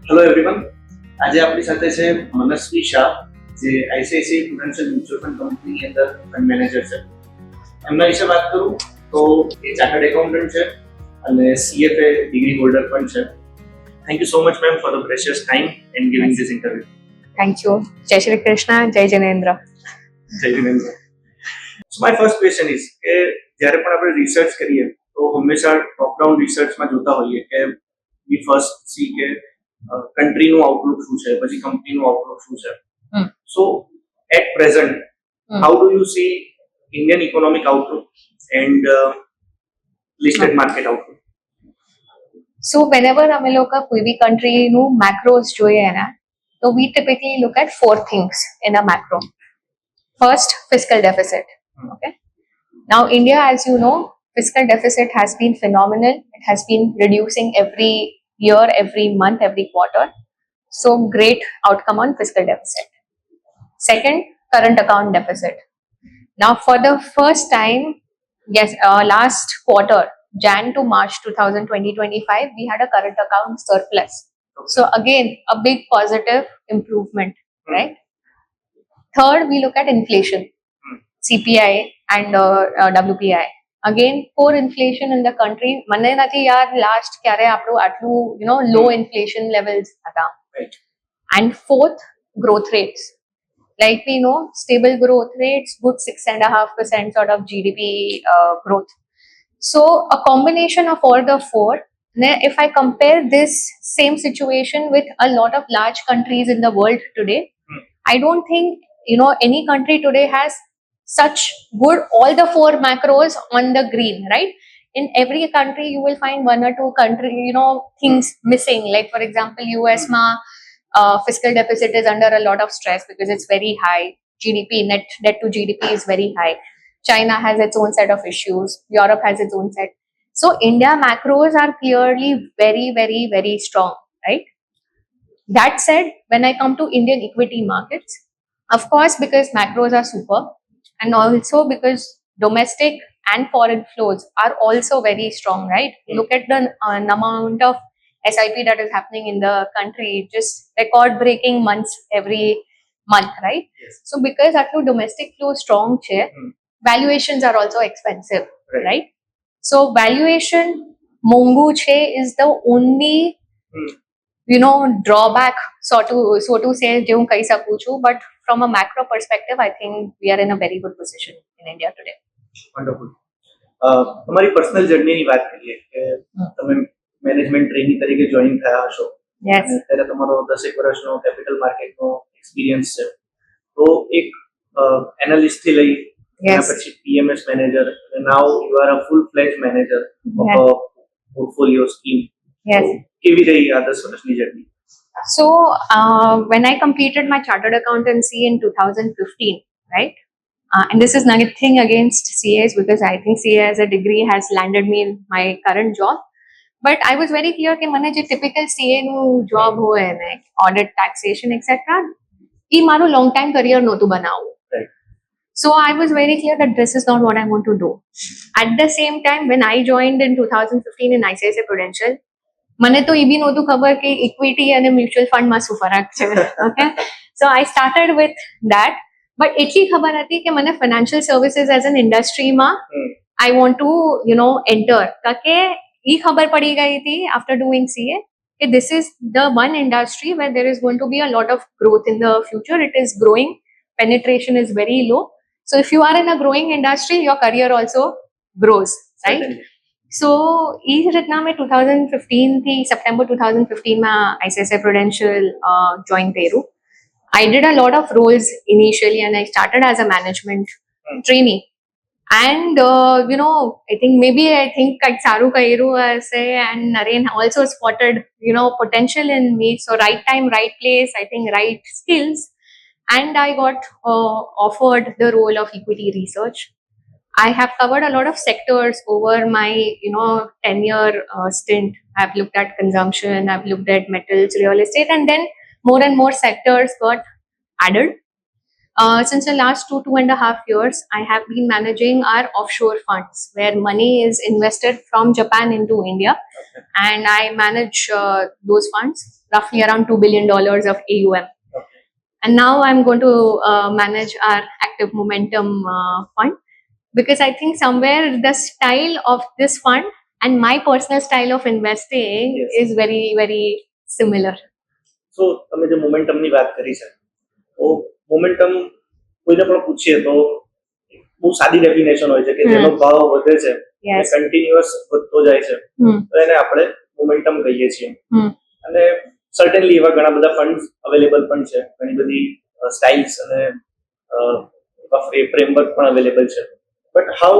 Hello everyone, આજે આપણી સાથે છે મનસ્વી શાહ, જે આઈસીઆઈસીઆઈ પ્રુડેન્શિયલ મ્યુચ્યુઅલ ફંડ કંપનીની અંદર ફંડ મેનેજર છે. એમના વિશે વાત કરું તો એ ચાર્ટર્ડ એકાઉન્ટન્ટ છે અને CFA ડિગ્રી હોલ્ડર પણ છે. Thank you so much ma'am for the precious time and giving this interview. Thank you. જય શ્રી કૃષ્ણ, જય જિનેન્દ્ર. જય જિનેન્દ્ર. સો માય ફર્સ્ટ ક્વેશ્ચન ઇઝ કે જ્યારે પણ આપણે રિસર્ચ કરીએ તો હંમેશા ટોપ ડાઉન રિસર્ચમાં જોતા હોઈએ કે વી ફર્સ્ટ સી કે કન્ટ્રીનું આઉટલુક શું છે, પછી કંપનીનું આઉટલુક શું છે. So at present how do you see Indian economic outlook and listed market outlook? So whenever અમે લોકો કોઈ બી કન્ટ્રીનું મેક્રોસ જોઈએ ને તો we typically look at four things in a macro. First, fiscal deficit. Okay. Now India, as you know, fiscal deficit has been phenomenal. It has been reducing every year, every month, every quarter. So great outcome on fiscal deficit. Second, current account deficit. Now for the first time, yes, last quarter, Jan to March 2025, we had a current account surplus. So again, a big positive improvement, right? Third, we look at inflation, CPI and WPI. Again, core inflation in the country. મને નથી યાદ last ક્યારે આપણું આટલું low inflation levels હતા. Right. And fourth, growth rates. Like we know, stable growth rates, good 6.5% sort of GDP growth. So a combination of all the four. If I compare this same situation with a lot of large countries in the world today, I don't think any country today has such good all the four macros on the green, right? In every country you will find one or two country things missing. Like for example, US ma fiscal deficit is under a lot of stress because it's very high. GDP, net debt to GDP is very high. China has its own set of issues. Europe has its own set. So India macros are clearly very, very, very strong, right? That said, when I come to Indian equity markets, of course, because macros are super, and also because domestic and foreign flows are also very strong, right? Look at the amount of SIP that is happening in the country, just record-breaking months every month, right? Yes. So because actually domestic flow strong, valuations are also expensive, right? So valuation mongu che is the only drawback, so to say, je હું કહી શકું છું. But from a macro perspective, I think we are in a very good position in India today. Wonderful. તમારી personal જર્નીની વાત કરીએ કે તમે management trainee તરીકે જોઈન થયા હશો. Yes. અને અત્યારે તમારો 10 વર્ષનો કેપિટલ માર્કેટનો એક્સપિરિયન્સ છે. તો એક એનાલિસ્ટથી લઈ Yes. પછી PMS manager, now you are a full fledged manager of Yes. A portfolio scheme. Yes. કેવી રહી આ 10 વર્ષની journey? So when I completed my chartered accountancy in 2015, right? And this is nothing against CAs because I think CA as a degree has landed me in my current job. But I was very clear that મને જે typical CA નું job હોય ને audit, taxation, etc. એ મારું long time career નહોતું બનાવવું. Right. So I was very clear that this is not what I want to do. At the same time, when I joined in 2015 in ICICI Prudential, મને તો એ બી નહોતું ખબર કે equity અને mutual ફંડમાં શું ફરક છે. Okay, so I started with that. But એટલી ખબર હતી કે મને ફાઇનાન્શિયલ સર્વિસીસ એઝ એન ઇન્ડસ્ટ્રીમાં આઈ વોન્ટ ટુ એન્ટર. કારણ કે એ ખબર પડી ગઈ હતી આફ્ટર ડુઈંગ CA કે this is the one industry where there is going to be a lot of growth in the future. It is growing, penetration is very low. So if you are in a growing industry, your career also grows, right? Certainly. So એ જ રીતના મેં 2015 September 2015માં ICICI Prudential join કર્યું. I did a lot of roles initially and I started as a management trainee. And I think કંઈક સારું કર્યું હશે and Naren also spotted potential in me. So right time, right place, I think right skills, and I got offered the role of equity research. I have covered a lot of sectors over my 10-year stint. I've looked at consumption, I've looked at metals, real estate, and then more and more sectors got added. Since the last 2.5 years, I have been managing our offshore funds where money is invested from Japan into India, and I manage those funds, roughly around $2 billion of AUM. And now I'm going to manage our active momentum fund, because I think somewhere the style of this fund and my personal style of investing Yes. is very, very similar. સો તમે જે મોમેન્ટમની વાત કરી છે, તો momentum કોઈને પણ પૂછીએ તો બહુ સાદી ડેફિનેશન હોય છે કે જેનો ભાવ વધે છે Yes. કન્ટિન્યુઅસ વધતો જાય છે, તો એને આપણે મોમેન્ટમ કહીએ છીએ. અને સર્ટેનલી એવા ઘણા બધા ફંડ્સ અવેલેબલ પણ છે, ઘણી બધી સ્ટાઇલ્સ અને ફ્રેમવર્ક પણ અવેલેબલ છે. But how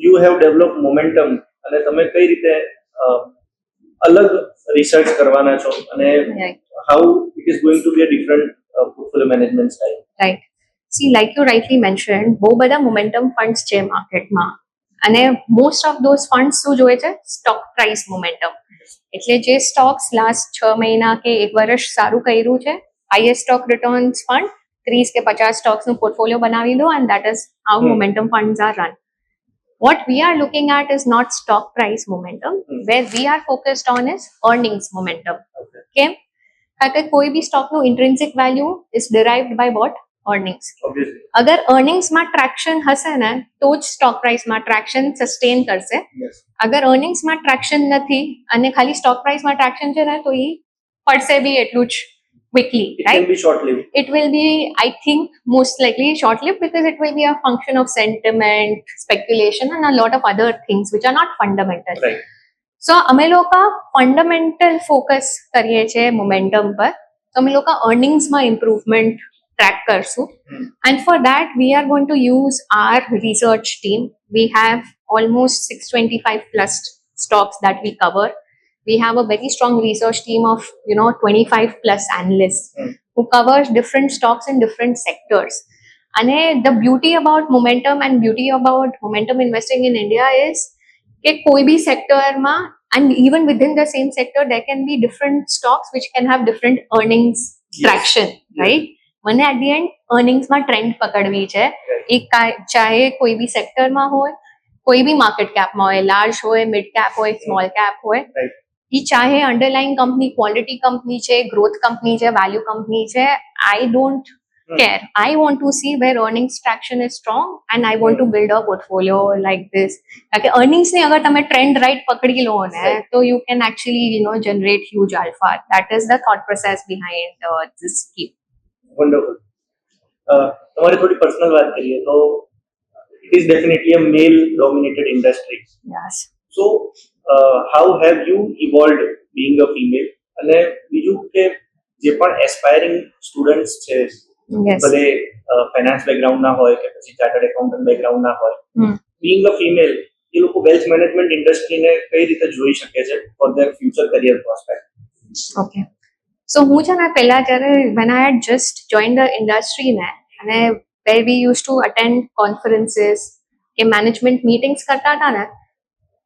you have develop momentum, અને તમે કઈ રીતે અલગ રિસર્ચ કરવાના છો, અને Right. how it is going to be a different portfolio management style. Right. See, like you rightly mentioned, બહુ બધા મોમેન્ટમ ફંડ્સ છે માર્કેટમાં, અને મોસ્ટ ઓફ ધોઝ ફંડ્સ શું જોઈએ છે? Stock price momentum. એટલે જે સ્ટોક્સ લાસ્ટ 6 મહિના કે 1 વર્ષ સારું કર્યું છે, હાઈએસ્ટ સ્ટોક રિટર્ન્સ ફંડ 30 કે 50 સ્ટોક્સનું પોર્ટફોલિયો બનાવી દો, and that is how momentum funds are run. What we are looking at is not stock price momentum. Where we are focused on is earnings momentum. Okay? કારણ કે કોઈ બી સ્ટોકનું intrinsic value is derived by what? Earnings. Obviously. અગર અર્નિંગ્સમાં traction હશે ને તો જ સ્ટોક પ્રાઇસમાં ટ્રેક્શન સસ્ટેન કરશે. Yes. અગર અર્નિંગ્સમાં ટ્રેક્શન નથી અને ખાલી સ્ટોક પ્રાઇસમાં ટ્રેક્શન છે ને, તો એ પડશે બી એટલું જ quickly, It right? can be short-lived. It will be, I think, most likely short-lived, because it will be a function of sentiment, speculation, and a lot of other things which are not fundamental. Right. So અમે લોકો fundamental focus કરીએ છીએ momentum પર. તો અમે લોકો અર્નિંગ્સમાં improvement track કરશું. And for that, we are going to use our research team. We have almost 625 plus stocks that we cover. We have a very strong research team of 25 plus analysts who covers different stocks in different sectors. And the beauty about momentum and beauty about momentum investing in India is કે કોઈ બી સેક્ટરમાં, and even within the same sector, there can be different stocks which can have different earnings traction, right? મને at the end earningsમાં trend પકડવી છે. એ ચાહે કોઈ બી સેક્ટરમાં હોય, કોઈ બી માર્કેટ કેપમાં હોય, લાર્જ હોય, મિડ કેપ હોય, સ્મોલ કેપ હોય, એ ચાહે અંડરલાઇન કંપની ક્વોલિટી કંપની છે, ગ્રોથ કંપની છે, વેલ્યુ કંપની છે, I don't care. I want to see where earnings traction is strong, and I want to build a portfolio like this. કારણ કે earnings ને અગર તમે ટ્રેન્ડ રાઈટ પકડી લો ને, તો you can actually generate huge alpha. That is the thought process behind this scheme. Wonderful. તમારી થોડી પર્સનલ વાત કરીએ તો it is definitely a male dominated industry. Yes. So how have you evolved being a female? અને બીજું કે જે પણ એસ્પાયરિંગ સ્ટુડન્ટ્સ છે, Yes. ભલે ફાઇનાન્સ બેકગ્રાઉન્ડ ના હોય કે પછી ચાર્ટર્ડ એકાઉન્ટન્ટ બેકગ્રાઉન્ડ ના હોય, બીંગ અ ફિમેલ, એ લોકો વેલ્થ મેનેજમેન્ટ ઇન્ડસ્ટ્રીને કઈ રીતે જોઈ શકે છે for their future career prospect? Okay. So હું છે ને પહેલા જ્યારે when I had just joined the industry ને, અને where we used to attend conferences કે management meetings કરતા હતા ને,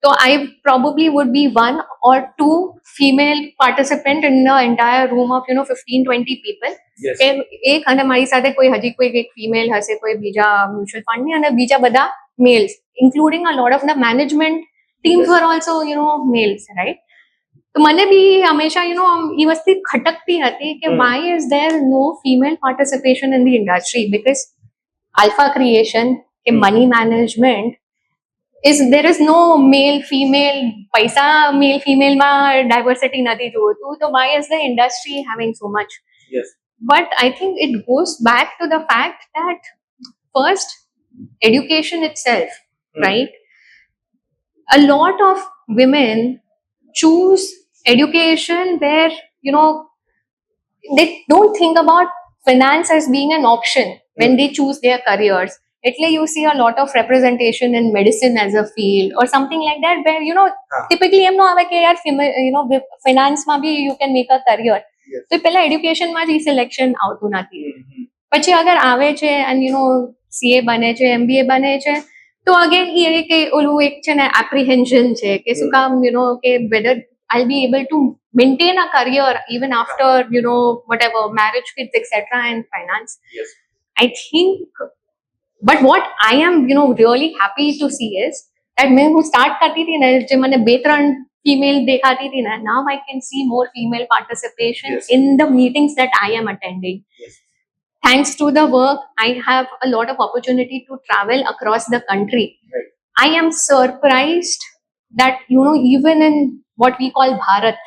તો I probably would be 1 or 2 female participant in the entire room of 15-20 people. Yes. કે એક અને મારી સાથે કોઈ હજી કોઈ એક ફિમેલ હશે, કોઈ બીજા મ્યુચ્યુઅલ ફંડની, અને બીજા બધા mails, including a lot of the management teams were also males, right? તો મને બી હંમેશા એ વસ્તુ ખટકતી હતી કે why is there no female participation in the industry? Because alpha creation કે money management is, there is no male female, પૈસા મેલ ફિમેલમાં diversity નથી જોતું, તો why is the industry having so much? Yes. But I think it goes back to the fact that first, education itself, right? A lot of women choose education where, they don't think about finance as being an option when they choose their careers. એટલે you see a lot of representation in medicine as a field or something like that, where typically એમ ન આવે કે યાર ફિનાન્સમાં બી you can make a career. તો પહેલા એડ્યુકેશનમાં જ selection આવતું નથી. પછી અગર આવે છે and CA બને છે, MBA બને છે, તો અગેન એ કે ઓલું એક છે ને એપ્રિહેન્શન છે કે શું કામ કે whether I'll be able to maintain a career even after whatever marriage, kids, etc. in finance. Yes. I think, but what I am, really happy to see is that मैं હું start करती थी ना, जो मैंने બે-ત્રણ female देखाती थी ना, now I can see more female participation Yes. in the meetings that I am attending. Yes. Thanks to the work, I have a lot of opportunity to travel across the country. Right. I am surprised that, even in what we call Bharat,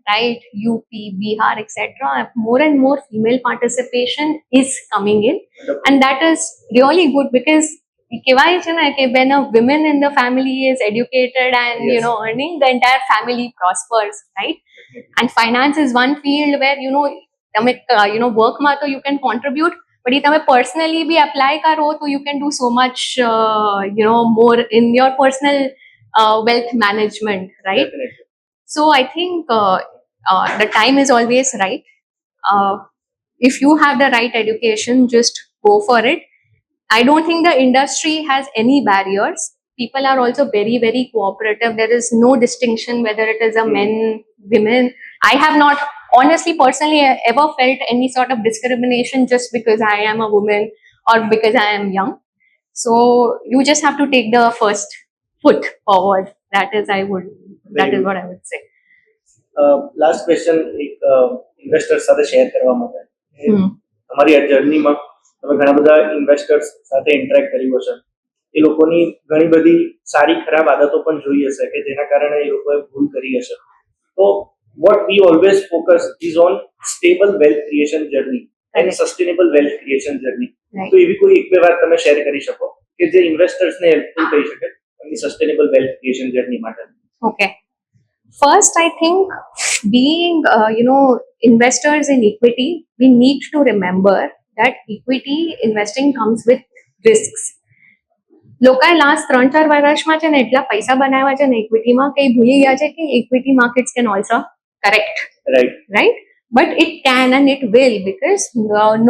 right, UP, Bihar, etc., more and more female participation is coming in. And that is really good because કહેવાય છે ને કે when a woman in the family is educated and, Yes. earning, the entire family prospers, right? And finance is one field where, તમે વર્કમાં તો you can contribute, but if તમે personally બી apply કરો તો you can do so much, more in your personal wealth management, right? Definitely. So I think the time is always right. If you have the right education, just go for it. I don't think the industry has any barriers. People are also very, very cooperative. There is no distinction whether it is a men, women. I have not, honestly, personally, ever felt any sort of discrimination just because I am a woman or because I am young. So you just have to take the first foot forward. That is what I would say. Last question એક investor સાથે share કરવા માટે તમારી આ જર્નીમાં તમે ઘણા બધા investors સાથે ઇન્ટરેક્ટ કર્યું હશે, એ લોકોની ઘણી બધી સારી ખરાબ આદતો પણ જોઈ હશે કે જેના કારણે એ લોકોએ ભૂલ કરી હશે. તો what we always focus is on stable wealth creation journey and sustainable wealth creation journey. Right. તો એવી કોઈ એક બે વાત તમે શેર કરી શકો કે જે ઇન્વેસ્ટર્સને હેલ્પફુલ થઈ શકે એમની સસ્ટેનેબલ વેલ્થ ક્રિએશન જર્ની માટે? Okay. First, I think being, investors in equity, we need to remember that equity investing comes with risks. લોકોએ લાસ્ટ 3-4 વર્ષમાં છે ને એટલા પૈસા બનાવ્યા છે ને ઇક્વિટીમાં કે ભૂલી ગયા છે કે equity markets can also correct, right? But it can and it will, because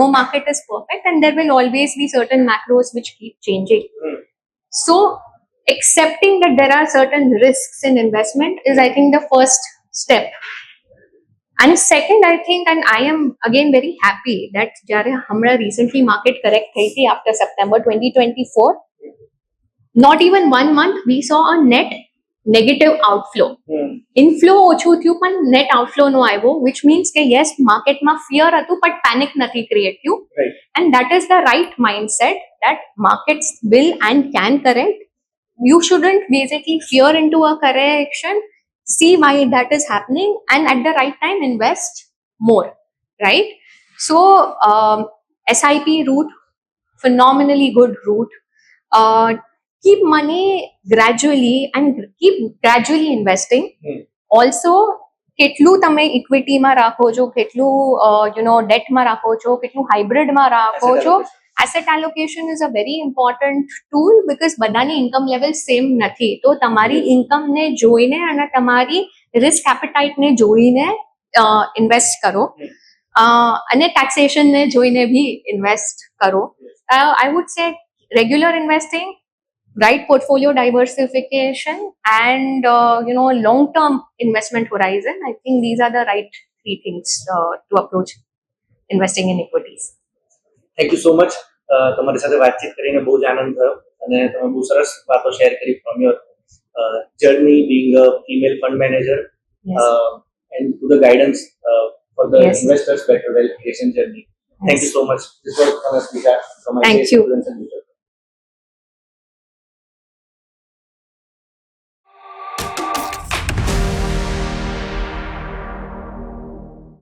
no market is perfect and there will always be certain macros which keep changing. So accepting that there are certain risks in investment is, I think, the first step. And second, I think, and I am again very happy that જ્યારે હમણાં recently market correct થઈ હતી after September 2024, not even 1 month we saw a net negative outflow. Inflow ઓછું થયું પણ net outflow નો આવ્યો, which means કે yes, માર્કેટમાં fear હતું but panic નથી create થયું. Right. And that is the right mindset that markets will and can correct. You shouldn't basically fear into a correction. See why that is happening and at the right time invest more, right? So SIP route, phenomenally good route. Keep money gradually and keep gradually investing. Also, કેટલું તમે ઇક્વિટીમાં રાખો છો, કેટલું ડેટમાં રાખો છો, કેટલું હાઇબ્રિડમાં રાખો છો. Asset allocation is a very important tool because બધાની ઇન્કમ લેવલ સેમ નથી. તો તમારી ઇન્કમને જોઈને અને તમારી રિસ્ક એપેટાઇટને જોઈને ઇન્વેસ્ટ કરો અને ટેક્સેશનને જોઈને બી ઇન્વેસ્ટ કરો. I would say regular investing, right portfolio diversification and long-term investment horizon. I think these are the right 3 things to approach investing in equities. Thank you so much. તમારી સાથે વાતચીત કરીને બહુ જ આનંદ થયો અને તમે બહુ સરસ વાતો શેર કરી from your journey being a female fund manager and to the guidance for the investors better wealth creation journey. Thank you so much. This was Thomas Vika from my Thank you. Students and Leaders.